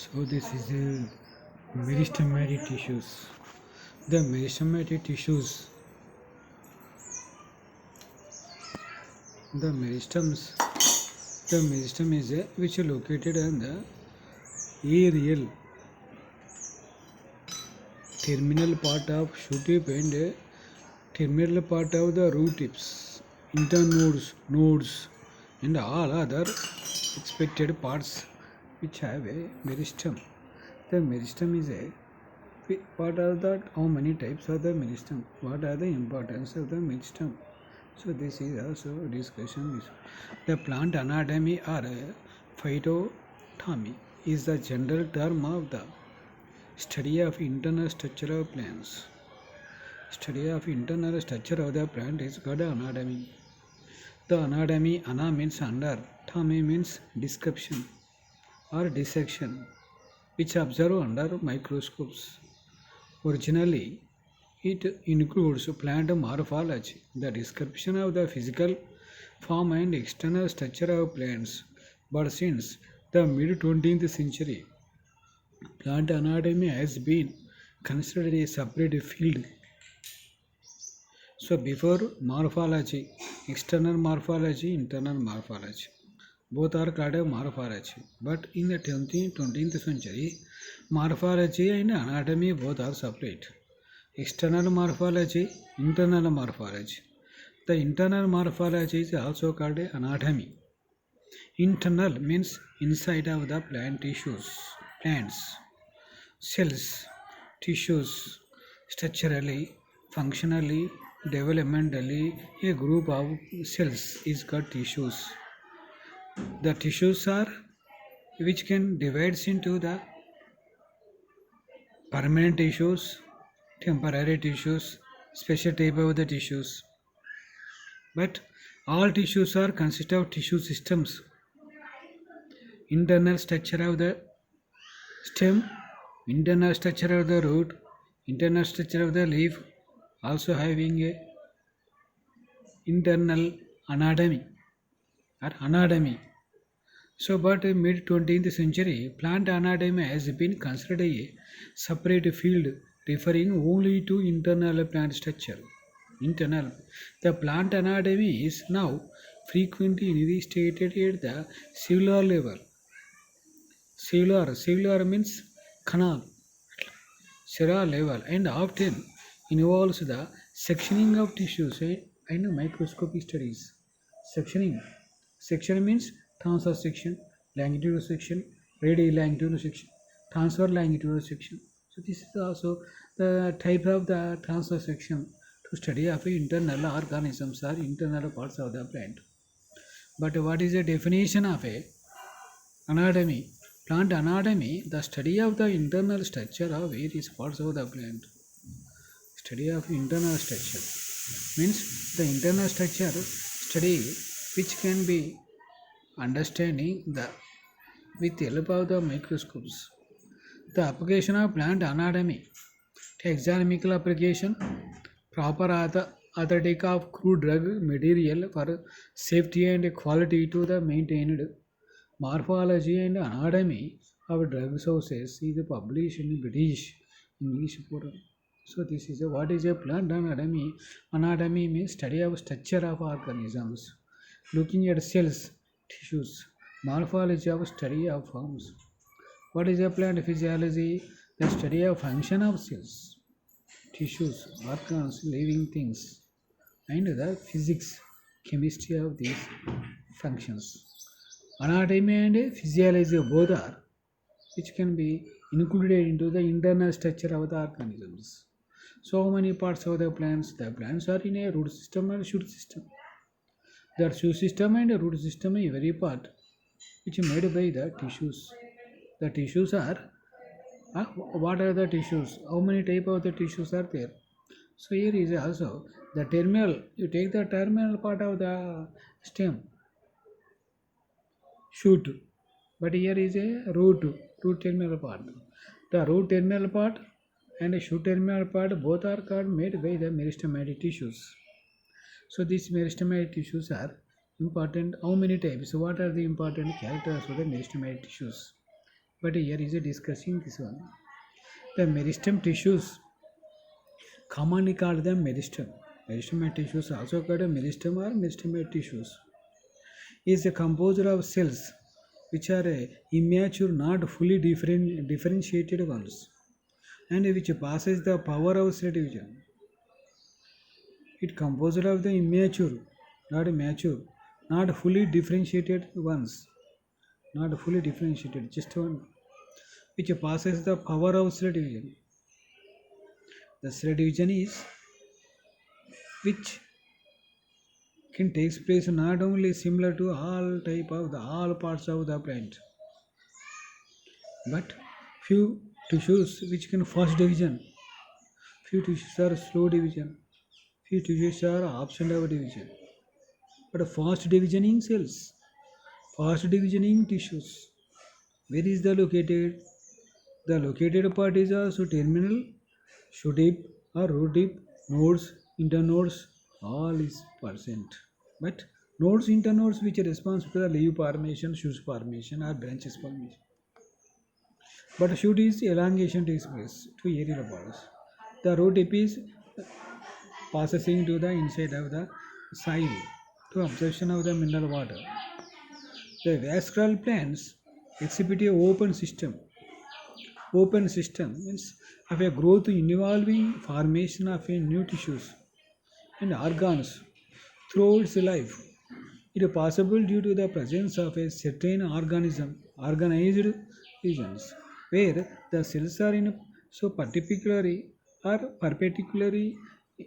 So this is the meristematic tissues. The meristematic tissues, the meristems, the meristem is which is located on the aerial terminal part of shoot tip and terminal part of the root tips, nodes, and all other expected parts which have a meristem. The meristem is a what are the how many types of the meristem? What are the importance of the meristem? So this is also discussion. The plant anatomy or phytotomy is the general term of the study of internal structure of plants. Study of internal structure of the plant is called anatomy. The anatomy, ana means under, tomy means description or dissection, which observe under microscopes. Originally, it includes plant morphology, the description of the physical form and external structure of plants. But since the mid 20th century, plant anatomy has been considered a separate field. So, before morphology, external morphology, internal morphology, both are called morphology. But in the 20th century, morphology and anatomy both are separate. External morphology, internal morphology. The internal morphology is also called anatomy. Internal means inside of the plant tissues, plants, cells, tissues, structurally, functionally, developmentally, a group of cells is called tissues. The tissues are which can divide into the permanent tissues, temporary tissues, special type of the tissues. But all tissues are consist of tissue systems. Internal structure of the stem, internal structure of the root, internal structure of the leaf, also having a internal anatomy or anatomy. So, but in mid 20th century, plant anatomy has been considered a separate field referring only to internal plant structure. Internal. The plant anatomy is now frequently restated at the cellular level. Cellular means canal, cellular level, and often involves the sectioning of tissues and microscopic studies. Sectioning. Section means transverse section, longitudinal section, radial longitudinal section, transverse longitudinal section. So this is also the type of the transverse section to study of internal organisms or internal parts of the plant. But what is the definition of a anatomy? Plant anatomy, the study of the internal structure of various parts of the plant. Study of internal structure means the internal structure study which can be understanding the with the help of the microscopes. The application of plant anatomy, taxonomical application, proper aesthetic of crude drug material for safety and quality to the maintained morphology and anatomy of drug sources is published in British English Forum. So this is what is a plant anatomy. Anatomy means study of structure of organisms, looking at cells, tissues, morphology of study of forms. What is a plant physiology? The study of function of cells, tissues, organs, living things, and the physics, chemistry of these functions. Anatomy and physiology both are which can be included into the internal structure of the organisms. So many parts of the plants. The plants are in a root system and shoot system. The shoot system and root system is very part which is made by the tissues. The tissues are what are the tissues? How many type of the tissues are there? So here is also the terminal. You take the terminal part of the stem, shoot, but here is a root terminal part. The root terminal part and the shoot terminal part both are called made by the meristematic tissues. So these meristematic tissues are important. How many types? What are the important characters of the meristematic tissues? But here is a discussing this one. The meristem tissues, commonly called them meristem. Meristem tissues also called meristem or meristem tissues, is a composed of cells which are immature, not fully differentiated ones, and which passes the power of cell division. It composed of the immature, not mature, not fully differentiated ones, not fully differentiated, just one, which passes the power of cell division. The cell division is which can takes place not only similar to all parts of the plant, but few tissues which can fast division, few tissues are slow division, few tissues are absent of division. But fast divisioning cells, fast divisioning tissues, where is the located? The located part is also terminal, shoot tip or root tip, nodes, internodes, all is present. But nodes, internodes which are responsible for the leaf formation, shoots formation or branches formation. But shoot is elongation takes place to aerial parts. The root tip is passing to the inside of the soil to absorption of the mineral water. The vascular plants exhibit a open system. Open system means of a growth involving formation of a new tissues and organs throughout its life. It is possible due to the presence of a certain organized regions, where the cells are in so particularly or perpetually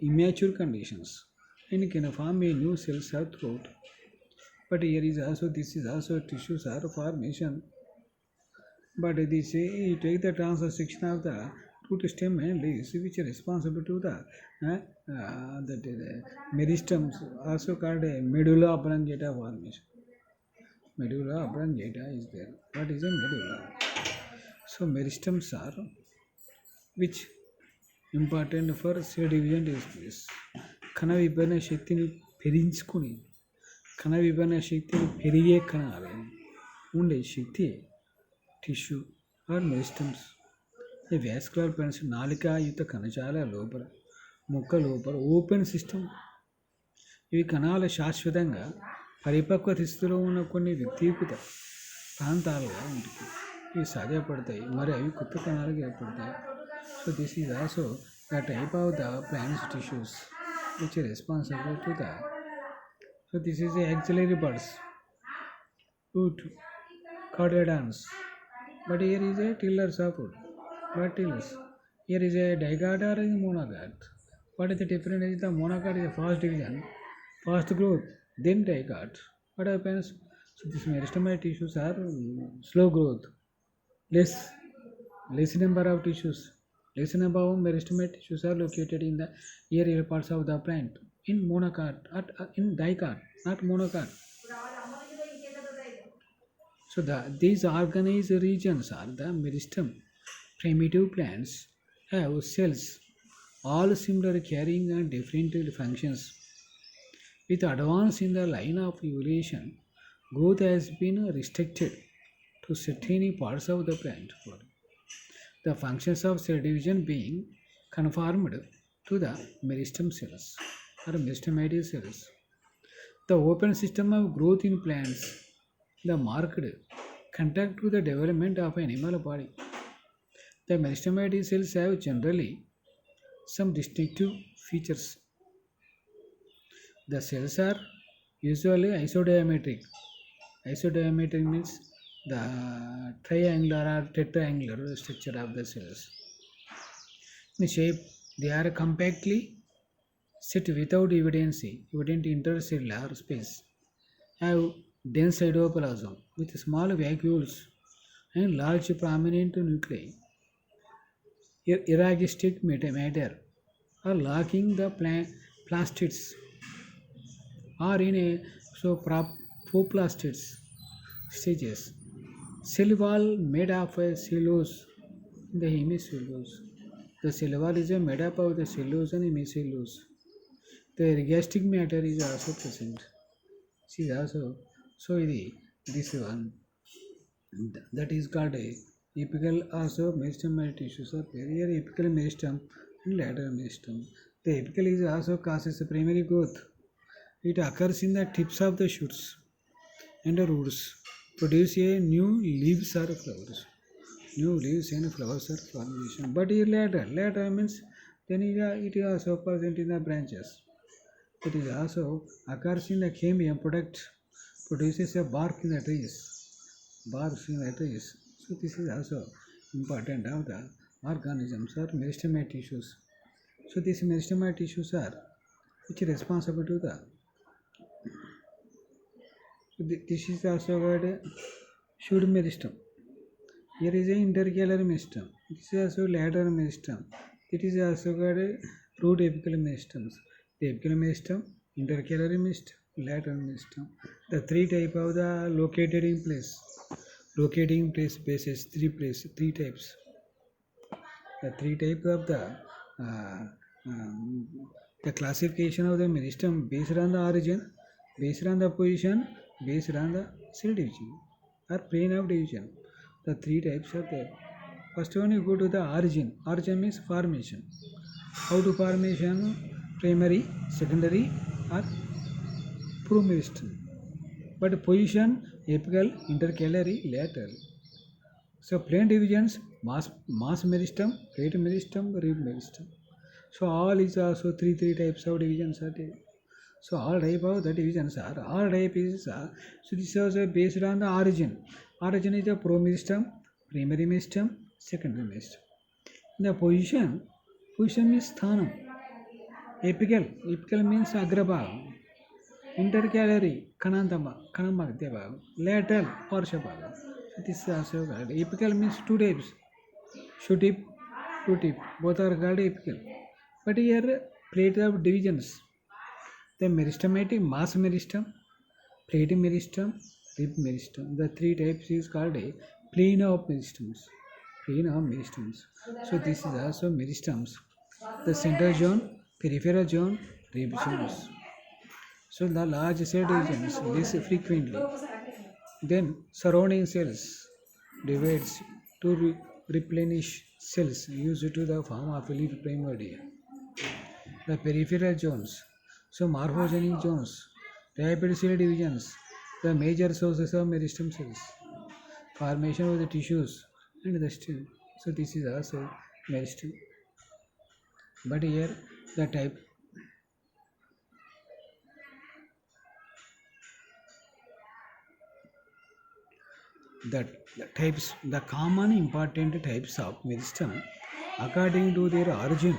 immature conditions and can form a new cells are throughout. But here is also this is also tissues are formation. But they say you take the transaction of the root stem and leaves, which are responsible to the meristems, also called a medulla oblongata formation. Medulla oblongata is there. What is a medulla? So meristems are which important for cell division takes place. కణ విభజన శక్తిని పెంచుకుని కణ విభజన శక్తిని పెరిగే కణాలు ఉండే శక్తి టిష్యూ ఆర్ మెరిస్టమ్స్. ఈ వాస్కులర్ ప్లాంట్స్ నాలికాయుత కణజాల లోపల మొక్క లోపల ఓపెన్ సిస్టమ్. ఇవి కణాలు శాశ్వతంగా పరిపక్వ స్థితిలో ఉన్న కొన్ని వ్యక్తిగత ప్రాంతాలుగా ఉంటుంది. ఇవి సాధ్యపడతాయి మరి అవి కొత్త కణాలుగా ఏర్పడతాయి. So this is also the type of the plants tissues which is responsible to that. So this is the axillary buds, root, cotyledons. But here is a tillers of wood. What tillers? Here is a dicot or a monocot. What is the difference? Is the monocot is a fast division, fast growth, then dicot. What happens? So these meristemate tissues are slow growth, less number of tissues. Less number of meristemate tissues are located in the aerial parts of the plant. In monocot, in dicot, not monocot. So these organized regions are the meristem. Primitive plants have cells, all similar carrying different functions. With advance in the line of evolution, growth has been restricted to certain parts of the plant. The functions of cell division being conformed to the meristem cells or meristematous cells. The open system of growth in plants, the marked contact to the development of animal body. The meristematous cells have generally some distinctive features. The cells are usually isodiametric. Isodiametric means the triangular or tetraangular structure of the cells. In shape, they are compactly set without evident intercellular space, have dense cytoplasm with small vacuoles and large prominent nuclei. Eragistic matter are lacking the plastids or in a proplastids stages. Cell wall made of cellulose, the hemicellulose. The cell wall is made up of the cellulose and hemicellulose. The ergastic matter is also present. See also, so this one that is called a Apical also meristematic tissues are period apical meristem and lateral meristem. The apical is also causes primary growth. It occurs in the tips of the shoots and the roots, produce a new leaves or flowers. New leaves and flowers are formation. But here lateral means then it is also present in the branches. It is also occurs in the cambium product, produces a bark in the barks in the trees. So this is also important of the organisms or meristematic tissues. So these meristematic tissues are which is responsible to the. So this is also called shoot meristem. Here is a intercalary meristem. This is also lateral meristem. It is also called root apical meristems. The apical meristem, intercalary meristem, lateral meristem. The three type of the locating place basis, three types. The three types of uh, um, the classification of the meristem based on the origin, based on the position, based on the cell division or plane of division. The three types are there. First one you go to the origin. Origin means formation. How to formation? Primary, secondary or promeristem. But position, apical, intercalary, lateral. So plane divisions, mass meristem, plate meristem, rib meristem. So all is also three types of divisions are there. So all type of the divisions are all type is so this is also based on the origin. Origin is the promeristem, primary meristem, secondary meristem. The position means sthanam. Apical means agrabhagam. Intercalary kanamagdya bhagam. Lateral parsha bhagam. So this is also called apical means two types. Shoe tip, two tip. Both are called apical. But here plate of divisions. The meristematic mass meristem, plate meristem, rib meristem. The three types is called a plane of meristems. Plane of meristems. So this is also meristems. The center zone, peripheral zone, rib zones. So the large cell divisions less frequently. Then surrounding cells divides to replenish cells used to the form of leaf primordia. The peripheral zones, so morphogenic zones, rapid cell divisions, the major sources of meristem cells, formation of the tissues and the stem. So this is also meristem. But here the type the common important types of meristem according to their origin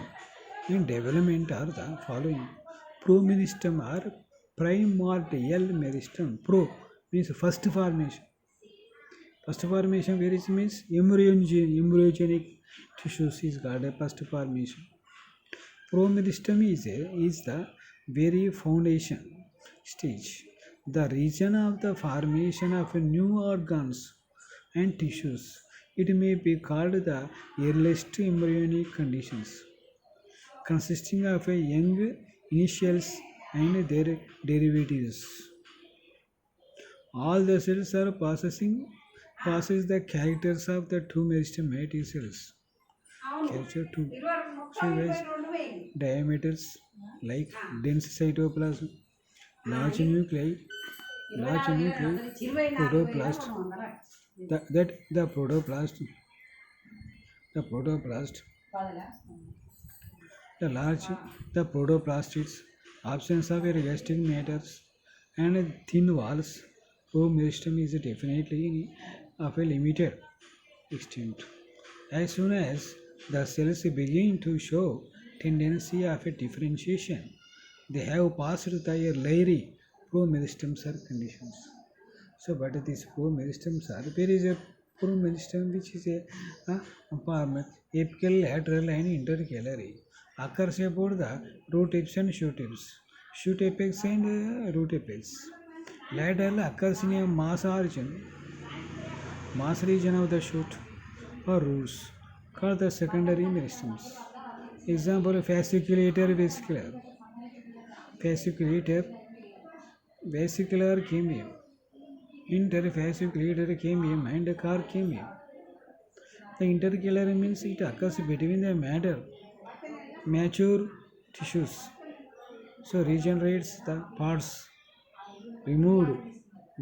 and development are the following. Promeristem are primordial meristem. Pro means first formation. First formation where it means embryogenic tissues is called a first formation. Promeristem is the very foundation stage, the region of the formation of new organs and tissues. It may be called the earliest embryonic conditions, consisting of a young initials and their derivatives. All the cells are passes the characters of the two meristematic cells. Character 2. So guys, diameters like dense cytoplasm, large nuclei, protoplast. The protoplast, the large, the protoplastids, absence of gastric matters, and thin walls. Promeristem is definitely of a limited extent. As soon as the cells begin to show tendency of a differentiation, they have passed the layery promeristem conditions. So, but these promeristem there is a promeristem which is a apical, lateral, and intercalary. Occurs about the root tips and shoot tips, shoot apex and root apex. Lateral occurs in a mass region of the shoot or roots called the secondary meristems. Example fasciculator, vesicular cambium, interfasciculator cambium and car cambium. The intercalary means it occurs between the mature tissues. So regenerates the parts removed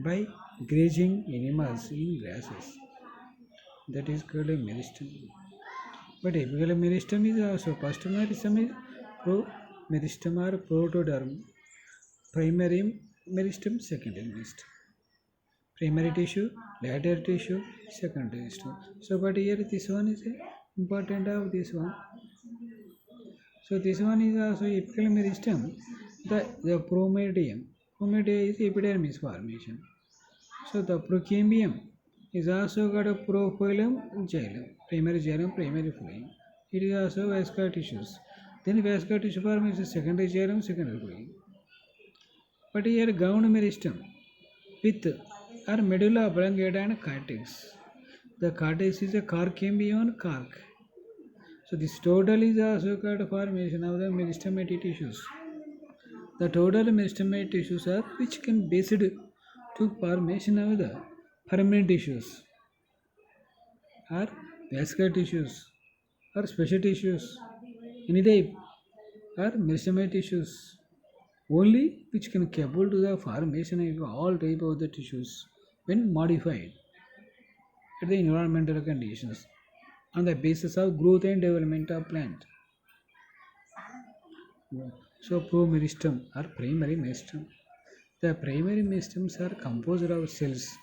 by grazing animals in grasses. That is called a meristem. But apical meristem is also first meristem is pro-meristem or protoderm. Primary meristem, secondary meristem. Primary tissue, lateral tissue, secondary tissue. So, but here this one is important of this one. So this one is also apical meristem. The promedium. Promedium is epidermis formation. So the procambium is also got a profilum xylem, primary phloem. It is also vascular tissues. Then vascular tissue formation is secondary xylem, secondary phloem. But here ground meristem with or medulla oblongata and cortex. The cortex is a carcambion carc. So this total is also called formation of the meristematic tissues. The total meristematic tissues are which can based to formation of the permanent tissues or vascular tissues or special tissues, any type or meristematic tissues only which can capable to the formation of all type of the tissues when modified at the environmental conditions on the basis of growth and development of plant. So promeristem or primary meristem. The primary meristems are composed of cells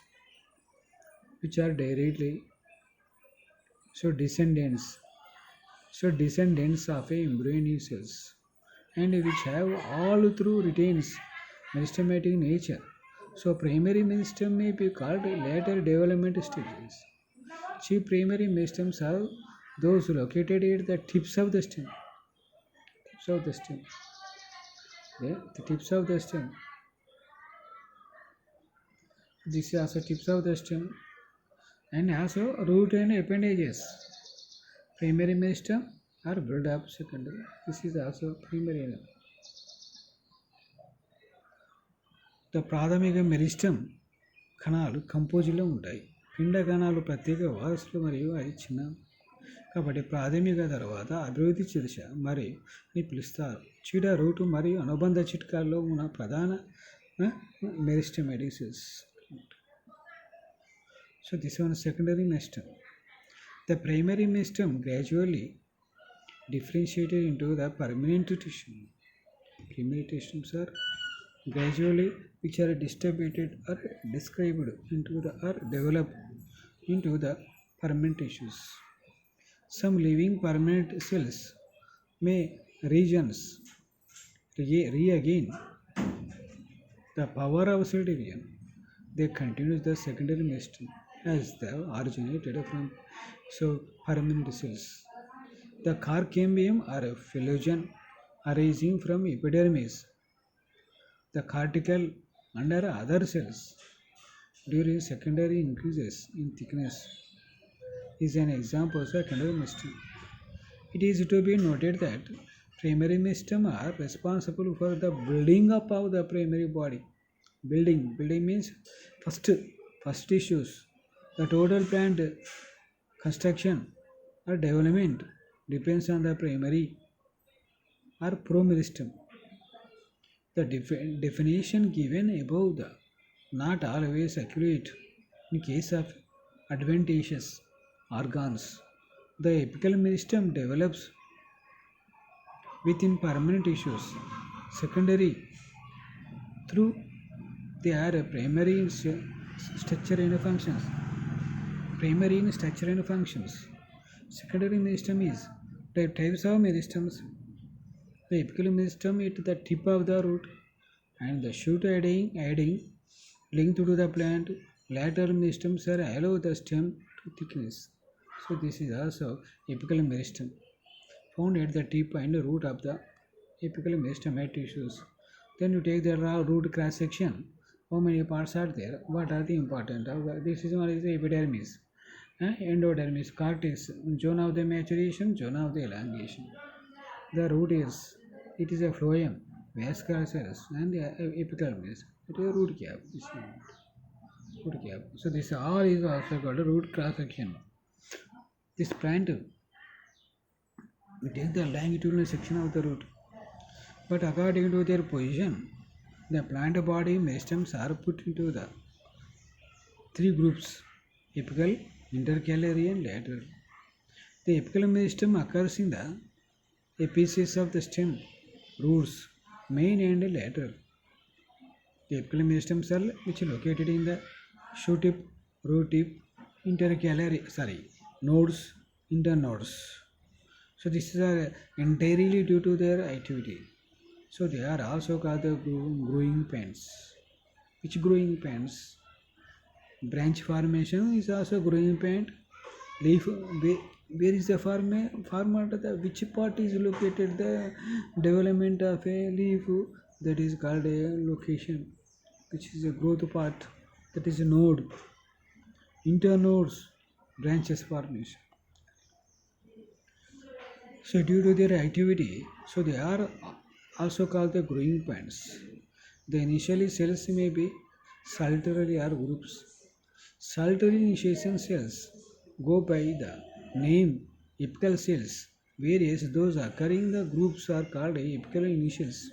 which are directly descendants of a embryonic cells and which have all through retains meristematic nature. So primary meristem may be called later development stages. Chief primary meristems are those located at the tips of the stem. The tips of the stem. This is also tips of the stem and also root and appendages. Primary meristem or build up secondary. This is also primary. The ప్రాథమిక meristem కణాలు కంపోజిలో ఉంటాయి. పిండ కణాలు ప్రత్యేక వారసులు మరియు అది చిన్న కాబట్టి ప్రాథమిక తర్వాత అభివృద్ధి దశ మరియు అని పిలుస్తారు. చీడ రూటు మరియు అనుబంధ చిట్కాల్లో ఉన్న ప్రధాన meristematic cells. So this one is secondary meristem. The primary meristem gradually differentiated into the permanent tissue. Primary tissues are gradually which are distributed or described into the or developed into the permanent tissues. Some living permanent cells may regain the power of cell division. They continue the secondary meristem as they originated from permanent cells. The carcambium are a phloem arising from epidermis, the cortical and other cells during secondary increases in thickness is an example of secondary meristem. It is to be noted that primary meristem are responsible for the building up of the primary body. Building means first tissues. The total plant construction or development depends on the primary or promeristem. The definition given above the not always accurate in case of adventitious organs. The apical meristem develops within permanent tissues. Secondary through they are primary in structure and functions. Secondary meristem is the types of meristems. The apical meristem at the tip of the root and the shoot adding linked to the plant. Lateral meristems are allow the stem to thickness. So this is also apical meristem found at the tip and root of the apical meristematic tissues. Then you take the root cross section. How many parts are there? What are the important? This is one is the epidermis, endodermis, cortex, zone of the maturation, zone of the elongation. The root is a phloem, vascular cells, and the apical meristem. It is a root cap. So this all is also called a root cross section. This plant, we take the longitudinal section of the root, but according to their position, the plant body meristems are put into the three groups: apical, intercalary, and lateral. The apical meristem occurs in the apices of the stem, roots, main and lateral. The apical meristem cell which is located in the shoot tip, root tip, nodes, internodes. So this is entirely due to their activity. So they are also called the growing plants. Which growing plants? Branch formation is also growing plant. Leaf, where is the format? Which part is located? The development of a leaf, that is called a location, which is a growth part, that is a node. Internodes, branches formation. So due to their activity, so they are also called the growing plants. The initially cells may be solitary or groups. Solitary initiation cells go by the name apical cells, whereas those occurring in the groups are called apical initials.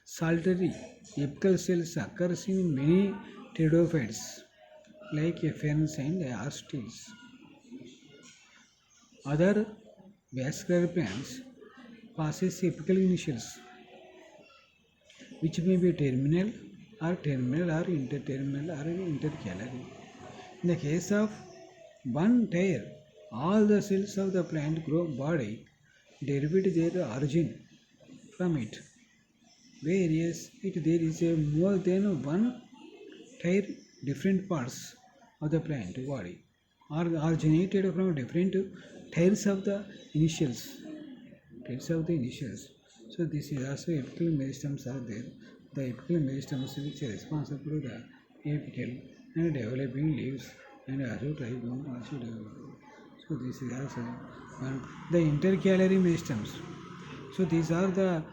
Solitary apical cells occurs in many pteridophytes like ferns and asters. Other vascular plants possess apical initials, which may be terminal or interterminal or intercalary. In the case of one tear, all the cells of the plant body derive their origin from it, whereas there is a more than one tear, different parts of the plant body are originated from different tears of the initials. So this is also apical meristems are there. The apical meristems which are responsible for the apical and developing leaves and also tribome also develop. So this is also one. The intercalary meristems. So these are the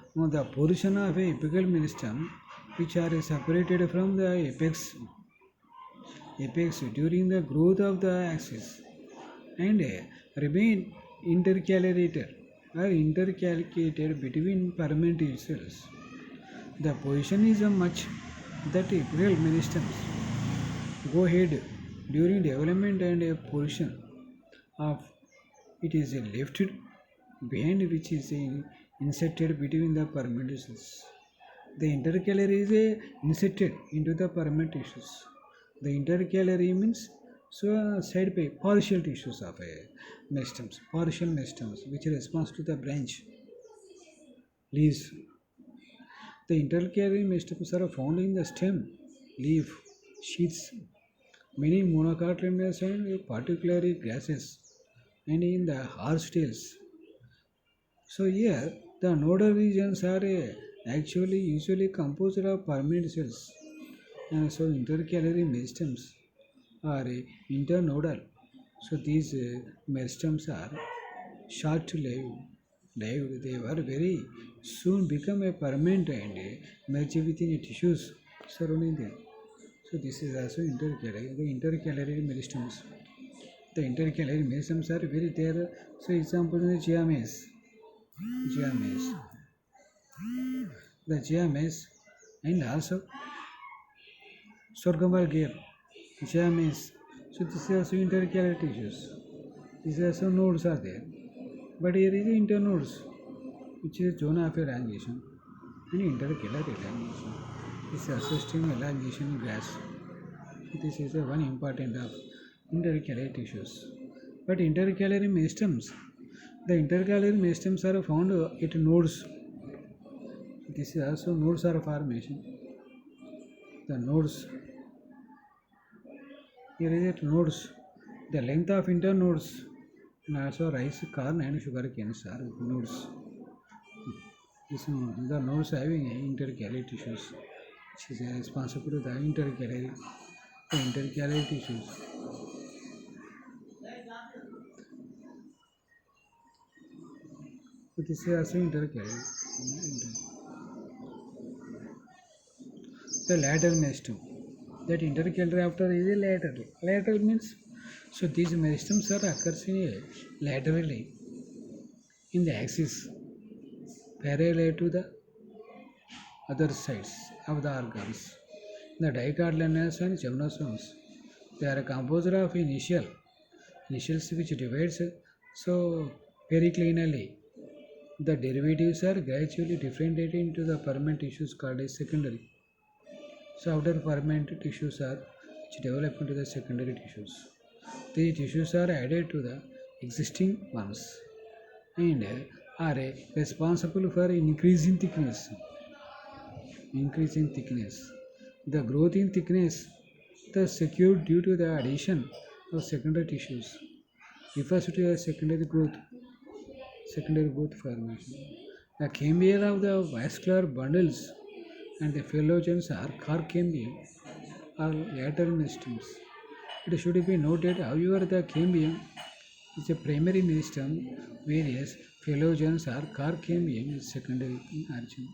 portion of a apical meristem which are separated from the apex during the growth of the axis and remain intercalated or intercalated between permanent cells. The position is much that apical meristems go ahead during development and a portion of it is left behind which is inserted between the permanent cells. The intercalary is inserted into the permanent tissues. The intercalary means side by partial tissues of partial meristems, which responds to the branch leaves. The intercalary meristems are found in the stem, leaf, sheaths, many monocotyledonous and particularly grasses, and in the horsetails. So here the nodal regions are actually usually composed of permanent cells, and so intercalary meristems are internodal. So these meristems are short-lived. They were very soon become a permanent and merge within the tissues surrounding them. So this is also intercalary. The intercalary meristems. The intercalary meristems are very there. So example in the the GMS, and also sorghum gap, GMS. So this is also intercalary tissues. These also nodes are there, but here is the internodes, which is zone of elongation and intercalary elongation. This is also stem elongation grass. This is one important of intercalary tissues. But intercalary meristems, the intercalary meristems are found at nodes. This is also nodes are formation. The nodes, here is it nodes. The length of internodes and also rice, corn and sugar canes are nodes. The nodes having intercalary tissues, which is responsible for the intercalary tissues. So this is also intercalary. The lateral meristem. That intercalary after is a lateral. Lateral means So these meristems are occurs in laterally in the axis parallel to the other sides of the organs. The dicotyledonous and gymnosomes, they are composed of initials which divides so periclinally. The derivatives are gradually differentiated into the permanent tissues called as secondary. So outer permanent tissues are which develop into the secondary tissues. These tissues are added to the existing ones and are responsible for increasing thickness. Increase in thickness. The growth in thickness thus secured due to the addition of secondary tissues refers to a secondary growth formation. The cambium of the vascular bundles and the phylogens are car cambium or lateral meristems. It should be noted, however, the cambium is a primary meristem, whereas phylogens or car cambium is secondary in origin.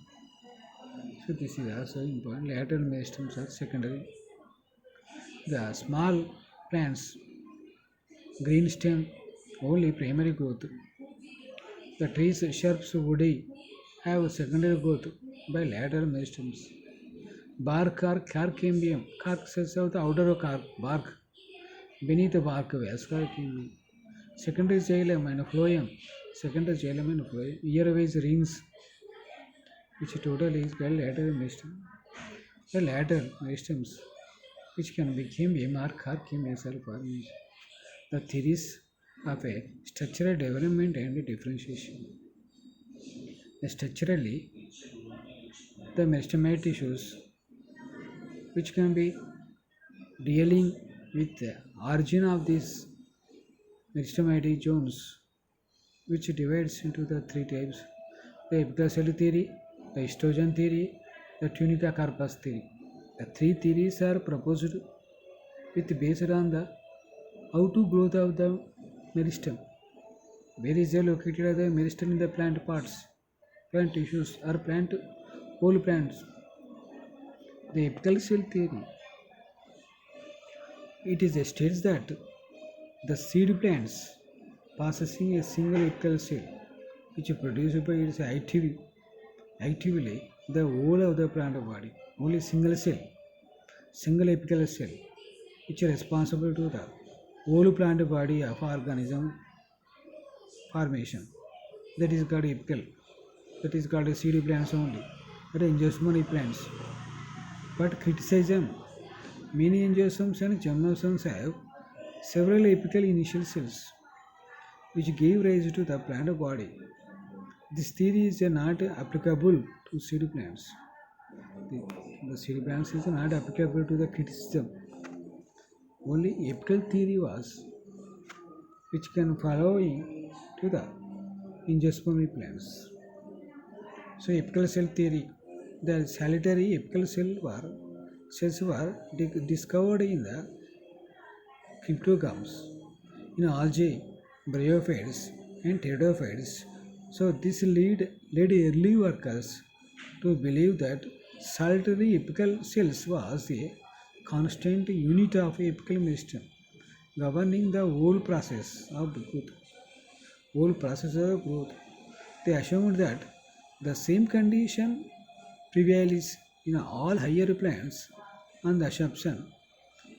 So this is also important. Lateral meristems are secondary. The small plants, green stem, only primary growth. The trees, shrubs, woody have secondary growth by lateral meristems. Bark or cork cambium, cork cells of the outer bark, beneath the bark vascular cambium. Secondary xylem and phloem, ear-wise rings, which total is called lateral meristem. The lateral meristems, which can be cambium or cork cambium cell formation. The theories of a structural development and differentiation. Structurally, the meristemate tissues, which can be dealing with the origin of these meristematic zones, which divides into the three types: the apical cell theory, the histogen theory, the tunica corpus theory. The three theories are proposed with based on the how to growth of the meristem. Where is they located the meristem in the plant parts, plant tissues or plant whole plants. The apical cell theory, it is states that the seed plants possessing a single apical cell which is produced by its actively the whole of the plant body, only single apical cell which is responsible to the whole plant body of organism formation. That is called apical. That is called seed plants only. That is angiosperm plants. But criticism, many angiosomes and gymnosomes have several apical initial cells which gave rise to the plant body. This theory is not applicable to seed plants. The seed plants is not applicable to the criticism. Only apical theory was which can follow to the angiosperm plants. So apical cell theory, the solitary apical cells were discovered in the cryptogams, in algae, bryophytes and pteridophytes. So this led early workers to believe that solitary apical cells was a constant unit of apical meristem governing the whole process of growth. They assumed that the same condition prevails in all higher plants on the assumption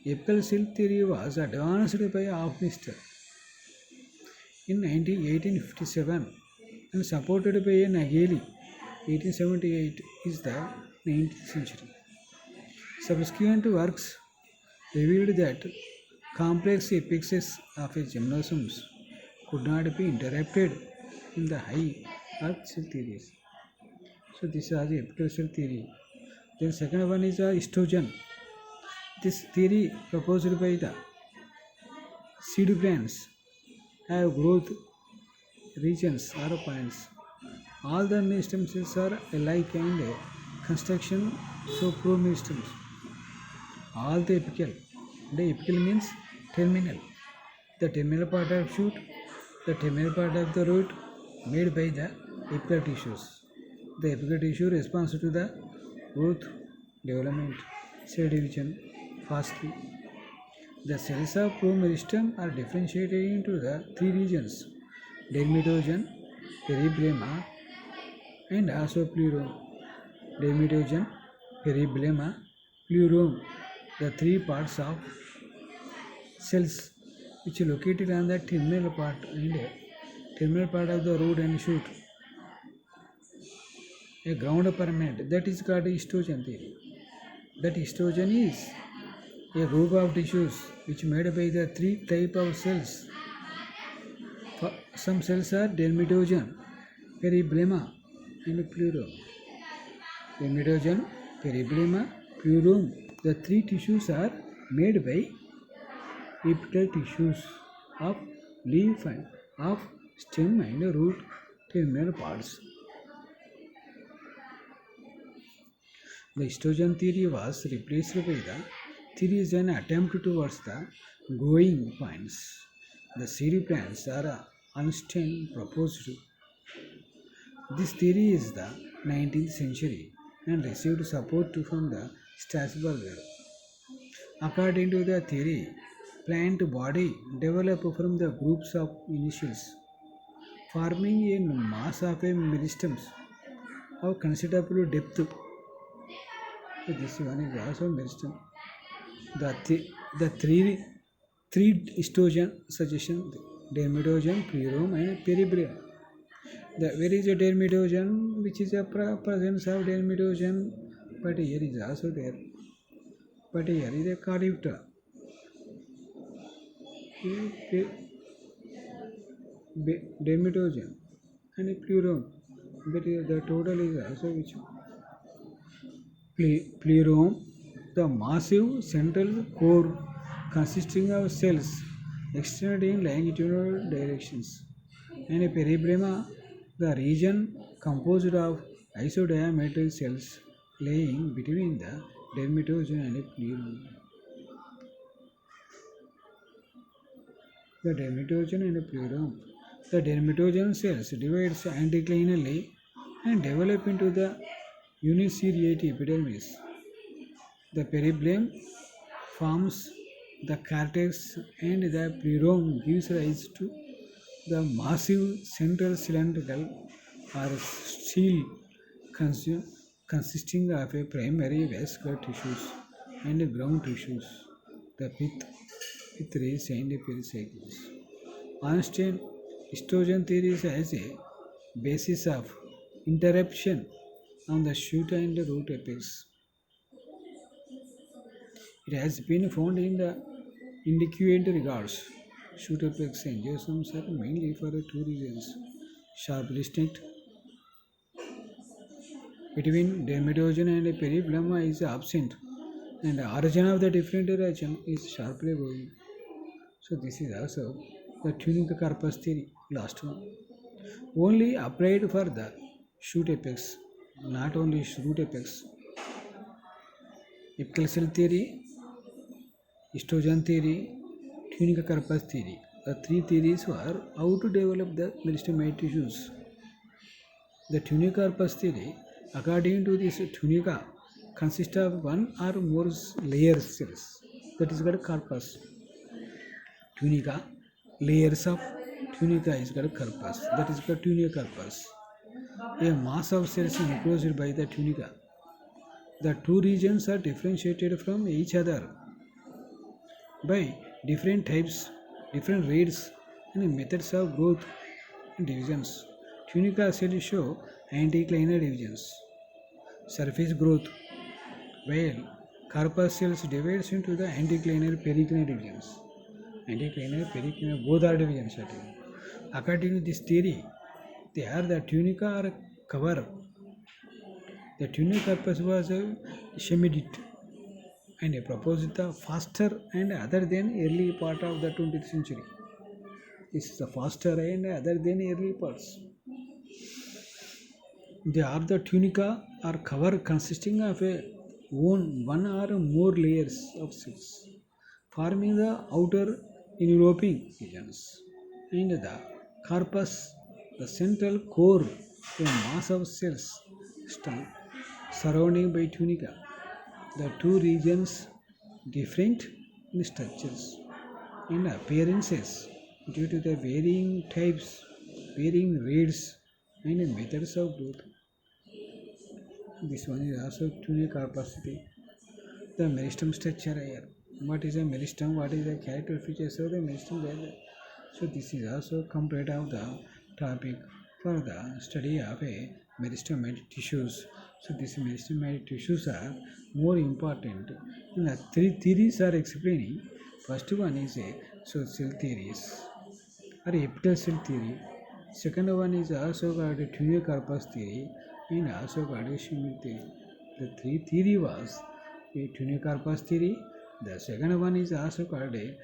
apical cell theory was advanced by Hofmeister in 1857 and supported by Nageli 1878 is the 19th century. Subsequent works revealed that complex apexes of a gymnosomes could not be interrupted in the high earth cell theories. So this is the apical cell theory. Then second one is histogen. This theory proposed by the seed plants have growth regions or points. All the meristem cells are alike and construction, so pro-meristems. All the apical. The apical means terminal. The terminal part of shoot, the terminal part of the root made by the apical tissues. The apical tissue responds to the growth, development, cell division fastly. The cells of promeristem are differentiated into the three regions: dermatogen, peribelma, and also pleurome. Dermatogen, peribelma, pleurome, the three parts of cells which are located on the terminal part of the root and shoot, a ground permanent, that is called histogen theory. That histogen is a group of tissues which made by the three type of cells. Some cells are dermatogen, peribelma, and pleurome. Dermatogen, peribelma, pleurome, the three tissues are made by epical tissues of leaf and of stem and root terminal parts. The histogen theory was replaced by the theory is an attempt towards the growing points. The seed plants are Einstein proposed. This theory is the 19th century and received support from the Strasburger. According to the theory, plant body develop from the groups of initials, forming a mass of a meristems of considerable depth. This one is also meristem. The three histogen suggestion: dermatogen, pleurome, and peribelma. Where is a dermatogen, which is a presence of dermatogen, but here is also there. But here is a calyptra. Dermatogen and a pleurome. But the total is also which pleurome, the massive central core consisting of cells extended in longitudinal directions, and a peribelma, the region composed of isodiametric cells lying between the dermatogen and a pleurome. The dermatogen and a pleurome. The dermatogen cells divide anticlinally and develop into the uniseriate epidermis. The peribelm forms the cortex, and the pleurome gives rise to the massive central cylindrical or stele consisting of a primary vascular tissues and ground tissues, the pith rays and pericycles. Einstein histogen theory has a basis of interruption on the shoot and root apex. It has been found in the indicated regards. Shoot apex angiosomes are mainly for two reasons: sharp distinct between dermatogen and peribelma is absent, and the origin of the different region is sharply moving. So this is also the tunica carpus theory, last one. Only applied for the shoot apex, not only root apex. Apical cell theory, histogen theory, tunica carpus theory. The three theories were how to develop the meristemate tissues. The tunica carpus theory, according to this tunica, consists of one or more layer cells. That is called corpus. Tunica, layers of tunica is called corpus. That is called tunica corpus. A mass of cells enclosed by the tunica. The two regions are differentiated from each other by different types, different rates, and methods of growth and divisions. Tunica cells show anticlinal divisions, surface growth, while corpus cells divides into the anticlinal periclinal divisions. Anticlinal, periclinal, both are divisions. According to this theory, they are the tunica or cover. The tunica corpus was a Schmidt and proposed the faster and other than early part of the 20th century. This is the faster and other than early parts. They are the tunica or cover consisting of one or more layers of cells, forming the outer enveloping regions, and the corpus, the central core, a mass of cells surrounding by tunica. The two regions different in structures and appearances due to the varying types, varying rates and methods of growth. This one is also tuning capacity. The meristem structure here. What is a meristem? What is the character features of the meristem? So this is also complete of the topic for the study of a meristematic tissues. So these meristematic tissues are more important. And the three theories are explaining. First one is a social theories or epitel cell theory. Second one is also called a tuner corpus theory and also called a Schmidt theory. The three theory was a tuner corpus theory. The second one is also called a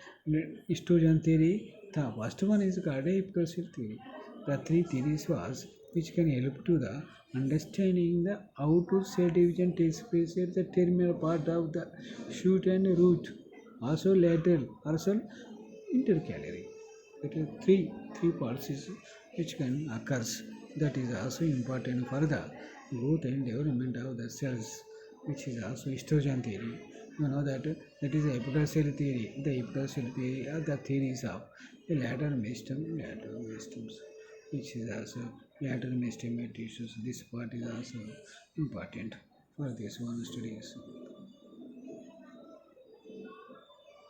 estrogen theory. The first one is called a epitel cell theory. The three theories was which can help to the understanding the outward cell division takes place at the terminal part of the shoot and root, also lateral, also intercalary. That is three parts is which can occurs. That is also important for the growth and development of the cells, which is also estrogen theory. You know that is the epidermal cell theory. The epidermal cell theory are the theories of the lateral meristem, which is also lateral meristem tissues. This part is also important for this one studies.